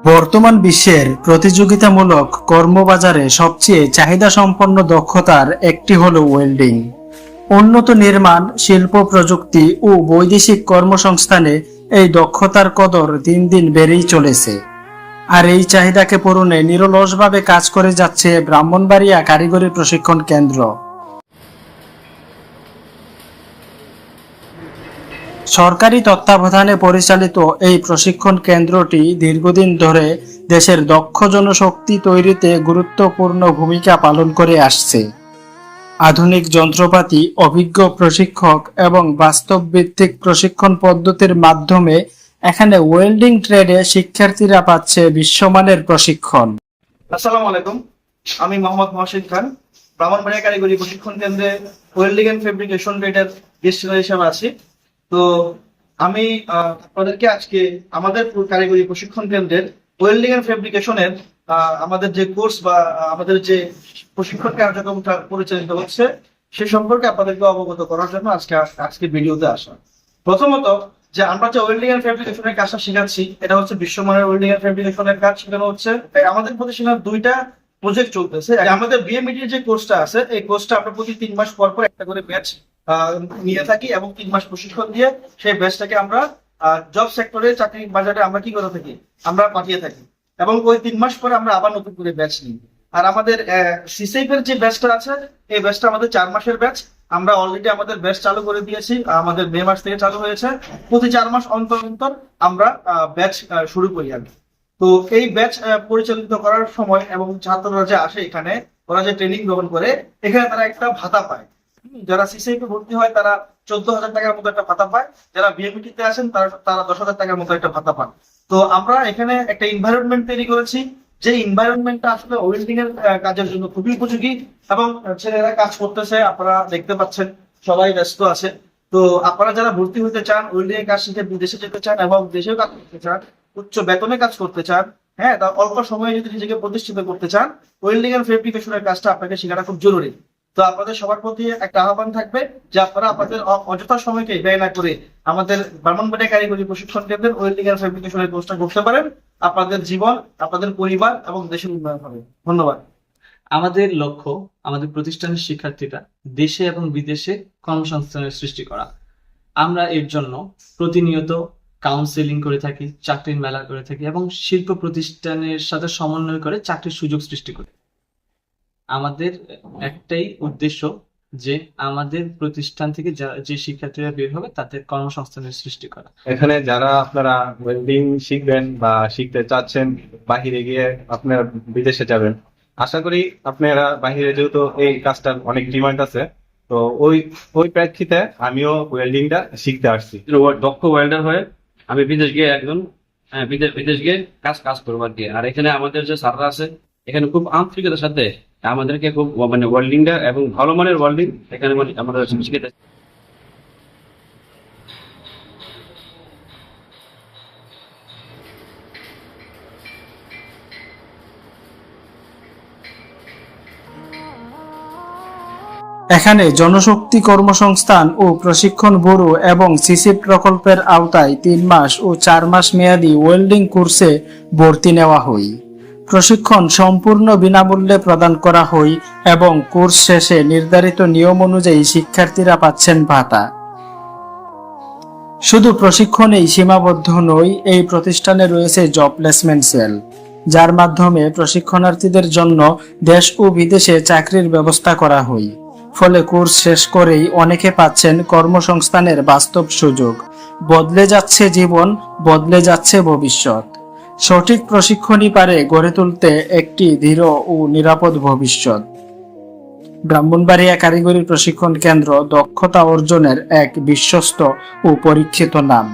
বর্তমান বিশ্বের প্রতিযোগিতামূলক কর্মবাজারে সবচেয়ে চাহিদাসম্পন্ন দক্ষতার একটি হলো ওয়েল্ডিং। উন্নত নির্মাণ, শিল্প প্রযুক্তি ও বৈদেশিক কর্মসংস্থানে এই দক্ষতার কদর দিন দিন বেড়েই চলেছে। আর এই চাহিদাকে পূরণে নিরলসভাবে কাজ করে যাচ্ছে ব্রাহ্মণবাড়িয়া কারিগরি প্রশিক্ষণ কেন্দ্র। সরকারি তত্ত্বাবধানে পরিচালিত এই প্রশিক্ষণ কেন্দ্রটি দীর্ঘদিন ধরে দেশের দক্ষ জনশক্তি তৈরিতে গুরুত্বপূর্ণ ভূমিকা পালন করে আসছে। আধুনিক যন্ত্রপাতি, অভিজ্ঞ প্রশিক্ষক এবং বাস্তবভিত্তিক প্রশিক্ষণ পদ্ধতির মাধ্যমে এখানে ওয়েল্ডিং ট্রেডে শিক্ষার্থীরা পাচ্ছে বিশ্বমানের প্রশিক্ষণ। আসসালামু আলাইকুম, আমি মোহাম্মদ মহসিন খান, ব্রাহ্মণবাড়িয়া কারিগরি প্রশিক্ষণ কেন্দ্রে ওয়েল্ডিং এন্ড ফেব্রিকেশন ট্রেডের গেস্ট হিসেবে আছি। তো আমি আপনাদেরকে আজকে আমাদের কারিগরি প্রশিক্ষণ কেন্দ্রের ওয়েল্ডিং এন্ড ফেব্রিকেশনের আমাদের যে কোর্স বা আমাদের যে প্রশিক্ষণ কার্যক্রমটা পরিচালিত হচ্ছে সে সম্পর্কে আপনাদেরকে অবগত করার জন্য আজকে ভিডিওতে আসা। প্রথমত, যে আমরা যে ওয়েল্ডিং এন্ড ফেব্রিকেশনের কাজটা শেখাচ্ছি এটা হচ্ছে বিশ্বমানের ওয়েল্ডিং এন্ড ফেব্রিকেশনের কাজ শেখানো হচ্ছে। আমাদের প্রতিষ্ঠানের দুইটা প্রজেক্ট চলতেছে। আমাদের বিএমইডি যে কোর্সটা আছে এই কোর্সটা আমরা প্রতি 3 মাস পর পর একটা করে ব্যাচ নিয়ে থাকি এবং 3 মাস প্রশিক্ষণ দিয়ে সেই ব্যাচটাকে আমরা জব সেক্টরে, চাকরি বাজারে আমরা কি করে থাকি, আমরা পাঠিয়ে থাকি এবং ওই 3 মাস পরে আমরা আবার নতুন করে ব্যাচ নিই। আর আমাদের সিসেইফ এর যে ব্যাচটা আছে এই ব্যাচটা আমাদের 4 মাসের ব্যাচ। আমরা অলরেডি আমাদের ব্যাচ চালু করে দিয়েছি, আমাদের মে মাস থেকে চালু হয়েছে। প্রতি 4 মাস অন্তর অন্তর আমরা ব্যাচ শুরু করি। আমি তো এই ব্যাচ পরিচালিত করার সময় এবং ছাত্ররা যে আসে এখানে, ওরা যে ট্রেনিং গ্রহণ করে এখানে তারা একটা ভাতা পায়। যারা সিসিআইতে ভর্তি হয় তারা 14,000 টাকার মতো একটা ভাতা পায়, যারা বিএমইটি তে আসেন তারা 10,000 টাকার মতো একটা ভাতা পান। তো আমরা এখানে একটা এনভায়রনমেন্ট তৈরি করেছি যে এনভায়রনমেন্টটা আসলে ওয়েল্ডিং এর কাজের জন্য খুবই উপযোগী এবং ছেলেরা কাজ করতেছে, আপনারা দেখতে পাচ্ছেন সবাই ব্যস্ত আছে। তো আপনারা যারা ভর্তি হতে চান, ওয়েল্ডিং এর কাজ শিখে বিদেশে যেতে চান এবং দেশেও কাজ করতে চান, উচ্চ বেতনে কাজ করতে চান, হ্যাঁ, তা অল্প সময়ে যদি নিজেকে প্রতিষ্ঠিত করতে চান, ওয়েল্ডিং এন্ড ফেব্রিকেশনের কাজটা আপনাকে শেখাটা খুব জরুরি। তো আপনাদের সবার প্রতি একটা আহ্বান থাকবে যে আপনারা আপনাদের অযথা সময়কে ব্যয় না করে আমাদের ব্রাহ্মণবাড়িয়া কারিগরি প্রশিক্ষণ কেন্দ্রের ওয়েল্ডিং এন্ড ফেব্রিকেশনের কোর্সটা করতে পারেন। আপনাদের জীবন, আপনাদের পরিবার এবং দেশের উন্নয়ন হবে। ধন্যবাদ। আমাদের লক্ষ্য আমাদের প্রতিষ্ঠানের শিক্ষার্থীরা দেশে এবং বিদেশে কর্মসংস্থানের সৃষ্টি করা। আমরা এর জন্য প্রতিনিয়ত কাউন্সেলিং করে থাকি, চাকরির মেলা করে থাকি এবং শিল্প প্রতিষ্ঠানের সাথে সমন্বয় করে চাকরির সুযোগ সৃষ্টি করি। আমাদের একটাই উদ্দেশ্য যে আমাদের প্রতিষ্ঠান থেকে যে শিক্ষার্থীরা বের হবে তাদের কর্মসংস্থানের সৃষ্টি করা। এখানে যারা আপনারা ওয়েল্ডিং শিখবেন বা শিখতে চাচ্ছেন, বাহিরে গিয়ে আপনারা বিদেশে যাবেন, আশা করি আপনারা বাহিরে, যেহেতু এই কাজটার অনেক ডিমান্ড আছে, তো ওই প্রেক্ষিতে আমিও ওয়েল্ডিংটা শিখতে আসছি। দক্ষ ওয়েল্ডার হয়ে আমি বিদেশ গিয়ে একজন বিদেশ গিয়ে কাজ করবো আর কি। আর এখানে আমাদের যে স্যাররা আছে এখানে খুব আন্তরিকতার সাথে আমাদেরকে খুব ওয়েল্ডিংটা এবং ভালো মানের ওয়েল্ডিং এখানে আমাদের শিখেতে। এখানে জনশক্তি কর্মসংস্থান ও প্রশিক্ষণ ব্যুরো এবং সিসি প্রকল্পের আওতায় 3 মাস ও 4 মাস মেয়াদী ওয়েল্ডিং কোর্সে ভর্তি নেওয়া হয়। প্রশিক্ষণ সম্পূর্ণ বিনামূল্যে প্রদান করা হয় এবং কোর্স শেষে নির্ধারিত নিয়ম অনুযায়ী শিক্ষার্থীরা পাচ্ছেন ভাতা। শুধু প্রশিক্ষণেই সীমাবদ্ধ নয়, এই প্রতিষ্ঠানে রয়েছে জব প্লেসমেন্ট সেল, যার মাধ্যমে প্রশিক্ষণার্থীদের জন্য দেশ ও বিদেশে চাকরির ব্যবস্থা করা হয়। ফলে কোর্স শেষ করেই অনেকে পাচ্ছেন কর্মসংস্থানের বাস্তব সুযোগ। বদলে যাচ্ছে জীবন, বদলে যাচ্ছে ভবিষ্যৎ। সঠিক প্রশিক্ষণই পারে গড়ে তুলতে একটি দৃঢ় ও নিরাপদ ভবিষ্যৎ। ব্রাহ্মণবাড়িয়া কারিগরি প্রশিক্ষণ কেন্দ্র দক্ষতা অর্জনের এক বিশ্বস্ত ও পরীক্ষিত নাম।